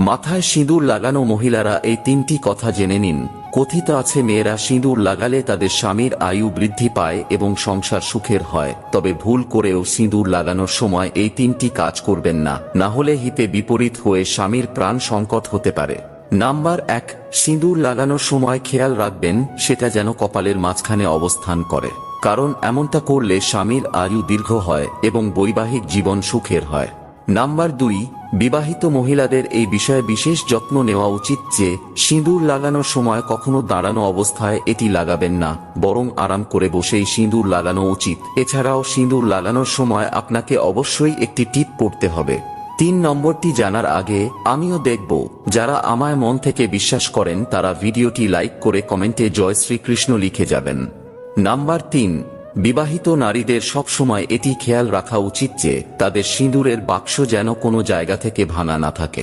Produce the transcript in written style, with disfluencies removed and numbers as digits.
মাথায় সিঁদুর লাগানো মহিলারা এই তিনটি কথা জেনে নিন। কথিত আছে মেয়েরা সিঁদুর লাগালে তাদের স্বামীর আয়ু বৃদ্ধি পায় এবং সংসার সুখের হয়। তবে ভুল করেও সিঁদুর লাগানোর সময় এই তিনটি কাজ করবেন না, না হলে হিতে বিপরীত হয়ে স্বামীর প্রাণ সংকট হতে পারে। নাম্বার 1, সিঁদুর লাগানোর সময় খেয়াল রাখবেন সেটা যেন কপালের মাঝখানে অবস্থান করে, কারণ এমনটা করলে স্বামীর আয়ু দীর্ঘ হয় এবং বৈবাহিক জীবন সুখের হয়। নাম্বার 2, বিবাহিত মহিলাদের এই বিষয়ে বিশেষ যত্ন নেওয়া উচিত যে সিঁদুর লাগানোর সময় কখনো দাঁড়ানো অবস্থায় এটি লাগাবেন না, বরং আরাম করে বসেই সিঁদুর লাগানো উচিত। এছাড়াও সিঁদুর লাগানোর সময় আপনাকে অবশ্যই একটি টিপ পড়তে হবে। 3 নম্বরটি জানার আগে আমিও দেখব যারা আমায় মন থেকে বিশ্বাস করেন তারা ভিডিওটি লাইক করে কমেন্টে জয় শ্রীকৃষ্ণ লিখে যাবেন। নাম্বার 3, বিবাহিত নারীদের সব সময় এটি খেয়াল রাখা উচিত যে তাদের সিঁদুরের বাক্স যেন কোনো জায়গা থেকে ভাঙা না থাকে।